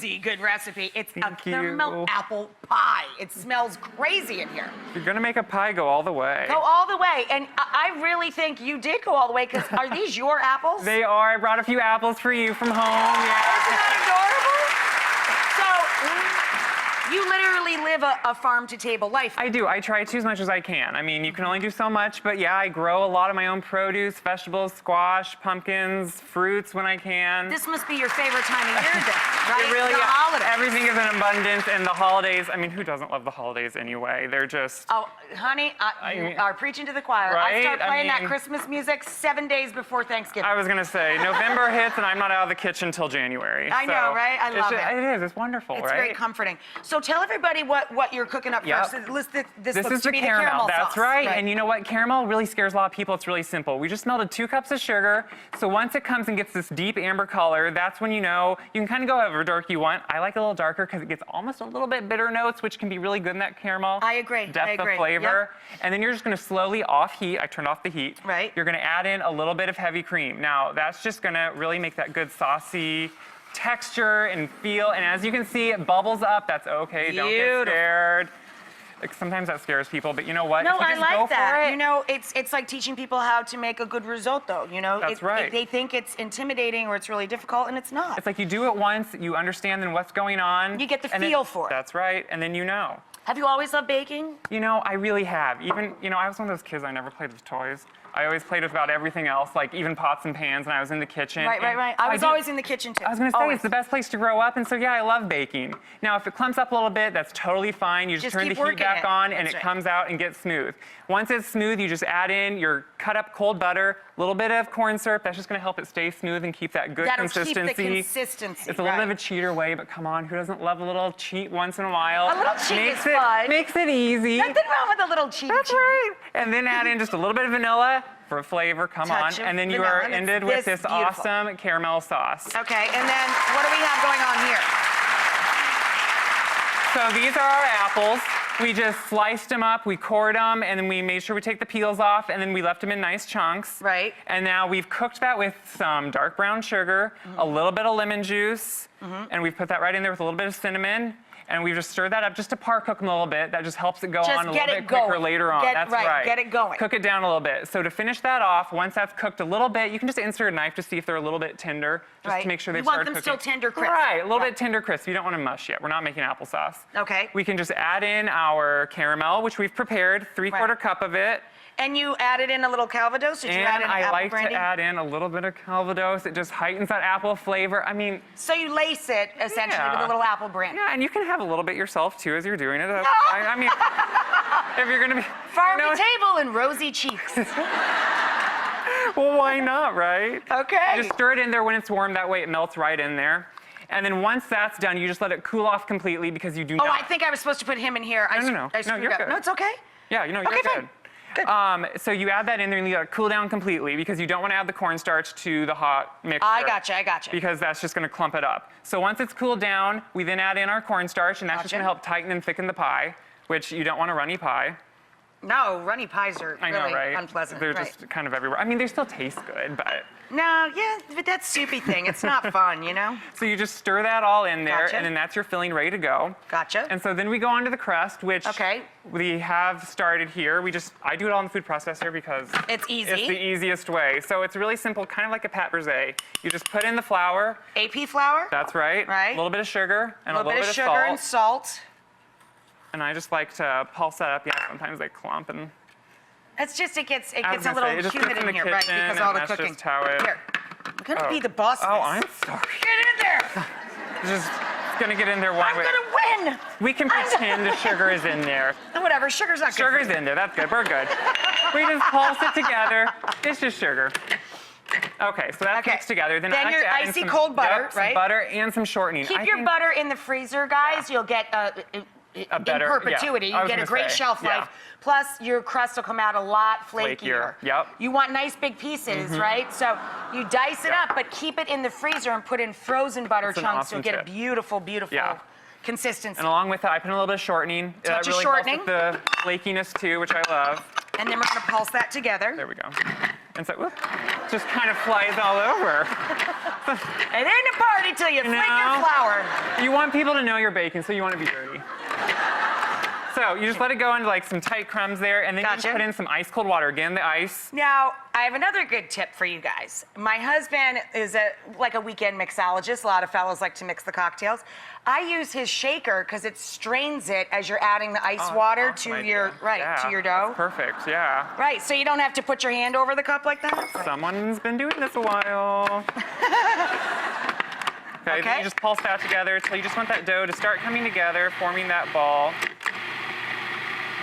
crazy good recipe. It's a caramel apple pie. It smells crazy in here. You're gonna make a pie, go all the way. Go all the way. And I really think you did go all the way, because are these your apples? They are. I brought a few apples for you from home. Yeah. Isn't that adorable? So, you literally live a farm-to-table life. I do. I try to as much as I can. I mean, you can only do so much, but yeah, I grow a lot of my own produce, vegetables, squash, pumpkins, fruits when I can. This must be your favorite time of year, then, right? It really, the holidays. Everything is in abundance, and the holidays, I mean, who doesn't love the holidays anyway? They're just... Oh, honey, you are preaching to the choir. Right? I start playing that Christmas music 7 days before Thanksgiving. I was going to say, November hits, and I'm not out of the kitchen till January. I know, right? I love it. It is. It's wonderful, right? It's very comforting. So tell everybody what you're cooking up first. This is the caramel. That's right. And you know what? Caramel really scares a lot of people. It's really simple. We just melted 2 cups of sugar. So once it comes and gets this deep amber color, that's when you know you can kind of go however dark you want. I like it a little darker because it gets almost a little bit bitter notes, which can be really good in that caramel. I agree. Depth of flavor. Yep. And then you're just going to slowly off heat. I turned off the heat. Right. You're going to add in a little bit of heavy cream. Now, that's just going to really make that good saucy texture and feel. And as you can see, it bubbles up. That's okay. Don't get scared. Like, sometimes that scares people, but you know what? No, if you I just like go that. For it, you know, it's like teaching people how to make a good risotto. You know, that's right. They think it's intimidating or it's really difficult, and it's not. It's like you do it once, you understand then what's going on. You get the feel for it. That's right, and then you know. Have you always loved baking? You know, I really have. Even, you know, I was one of those kids, I never played with toys. I always played with about everything else, like even pots and pans when I was in the kitchen. Right. I was always in the kitchen too. I was gonna say, it's the best place to grow up, and so yeah, I love baking. Now, if it clumps up a little bit, that's totally fine. You just turn the heat back on, and it comes out and gets smooth. Once it's smooth, you just add in your cut up cold butter, a little bit of corn syrup. That's just gonna help it stay smooth and keep that good consistency. That'll keep the consistency. It's a little bit of a cheater way, but come on, who doesn't love a little cheat once in a while? A little cheat is fun. Makes it easy. Nothing wrong with a little cheat. That's right. And then add in just a little bit of vanilla for flavor, come on. And then you are ended with this awesome caramel sauce. Okay, and then what do we have going on here? So these are our apples. We just sliced them up, we cored them, and then we made sure we take the peels off, and then we left them in nice chunks. Right. And now we've cooked that with some dark brown sugar, a little bit of lemon juice, and we've put that right in there with a little bit of cinnamon. And we've just stirred that up just to par cook them a little bit. That just helps it go on a little bit quicker later on. That's right. Get it going. Cook it down a little bit. So to finish that off, once that's cooked a little bit, you can just insert a knife to see if they're a little bit tender, just to make sure they've started cooking. You want them still tender crisp. Right, a little bit tender crisp. You don't want to mush yet. We're not making applesauce. Okay. We can just add in our caramel, which we've prepared, 3/4 cup of it. And you added in a little Calvados? Did you add in apple brandy? To add in a little bit of Calvados. It just heightens that apple flavor. I mean... So you lace it, essentially, with a little apple brandy. Yeah, and you can have a little bit yourself, too, as you're doing it. That's fine. I mean, if you're going to be... Farm to table and rosy cheeks. Well, why not, right? Okay. Just stir it in there when it's warm. That way it melts right in there. And then once that's done, you just let it cool off completely because you do not... Oh, I think I was supposed to put him in here. No, you're good. No, it's okay? Yeah, you're good. Fine. Good. So you add that in there and you let it cool down completely because you don't want to add the cornstarch to the hot mixture. I gotcha. Because that's just going to clump it up. So once it's cooled down, we then add in our cornstarch, and that's just going to help tighten and thicken the pie, which you don't want a runny pie. No, runny pies are really unpleasant. They're just kind of everywhere. I mean, they still taste good, but... No, yeah, but that soupy thing, it's not fun, you know? So you just stir that all in there, and then that's your filling ready to go. Gotcha. And so then we go on to the crust, which we have started here. I do it all in the food processor because... It's easy. It's the easiest way. So it's really simple, kind of like a pâte brisée. You just put in the flour. AP flour? That's right. Right. A little bit of sugar and a little bit of salt. Sugar and salt. And I just like to pulse that up. Yeah, sometimes they clump and... It's just, it gets a little humid in here, right? Because all the cooking. Just how it... Here, I'm gonna be the boss of this. Oh, I'm sorry. Get in there! Just gonna get in there one way. I'm gonna win! We can pretend the sugar is in there. Whatever, sugar's not good. Sugar's in there, that's good, we're good. We just pulse it together. It's just sugar. Okay, so that's mixed together. Then your icy cold butter, right? Some butter and some shortening. Keep your butter in the freezer, guys. You'll get in perpetuity. You get a great shelf life. Plus, your crust will come out a lot flakier. Yep. You want nice big pieces, right? So you dice it up, but keep it in the freezer and put in frozen butter chunks. You'll get a beautiful, beautiful consistency. And along with that, I put in a little bit of shortening. Touch of really shortening. helps with the flakiness too, which I love. And then we're gonna pulse that together. There we go. And so, whoop, just kind of flies all over. It ain't a party till you flick your flour. You want people to know you're baking, so you want to be dirty. So you just let it go into like some tight crumbs there, and then you just put in some ice cold water. Again, the ice. Now, I have another good tip for you guys. My husband is like a weekend mixologist. A lot of fellows like to mix the cocktails. I use his shaker because it strains it as you're adding the ice water to your to your dough. That's perfect, yeah. Right, so you don't have to put your hand over the cup like that. Someone's been doing this a while. Okay, then you just pulse that together until you just want that dough to start coming together, forming that ball.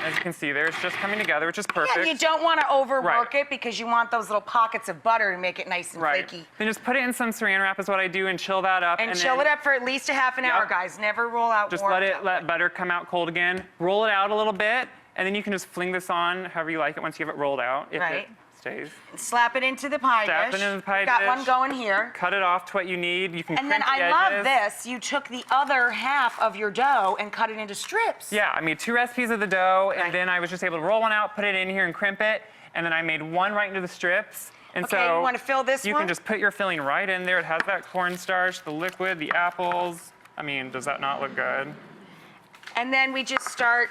As you can see there, it's just coming together, which is perfect. Yeah, you don't want to overwork it because you want those little pockets of butter to make it nice and flaky. Then just put it in some saran wrap is what I do and chill that up. And chill it up for at least a half an hour, guys. Never roll out just more. let butter come out cold again. Roll it out a little bit, and then you can just fling this on however you like it once you have it rolled out, if it stays. Slap it into the pie dish. Slap it into the pie dish. Got one going here. Cut it off to what you need. You can And then I love this. You took the other half of your dough and cut it into strips. Yeah, I made 2 recipes of the dough, and then I was just able to roll one out, put it in here, and crimp it. And then I made one right into the strips. And so you want to fill this you can just put your filling right in there. It has that cornstarch, the liquid, the apples. I mean, does that not look good? And then we just start.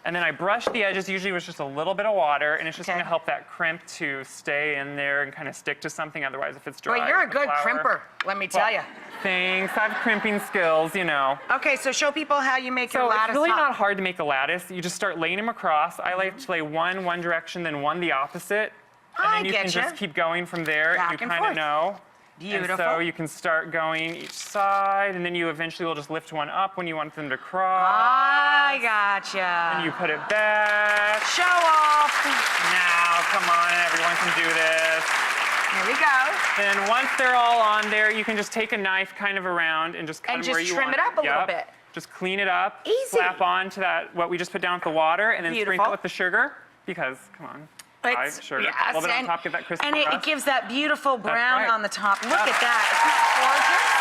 And then I brush the edges, usually with just a little bit of water, and it's just going to help that crimp to stay in there and kind of stick to something. Otherwise, if it's dry, well, you're a good crimper, let me tell you. Thanks. I have crimping skills, you know. Okay, so show people how you make your lattice. It's really not hard to make a lattice. You just start laying them across. I like to lay one direction, then one the opposite. And then you can just keep going from there. Back and you kind of know. Beautiful. And so you can start going each side, and then you eventually will just lift one up when you want them to cross. I gotcha. And you put it back. Show off. Now, come on, everyone can do this. Here we go. Then once they're all on there, you can just take a knife kind of around and just cut them where you want. And just trim it up a little bit. Just clean it up. Easy. Slap on to that, what we just put down with the water, and then sprinkle it with the sugar, because, come on. Sugar. Yes, a little bit on top, give that crispy and it crust. gives that beautiful brown on the top. Look at that. Isn't that gorgeous?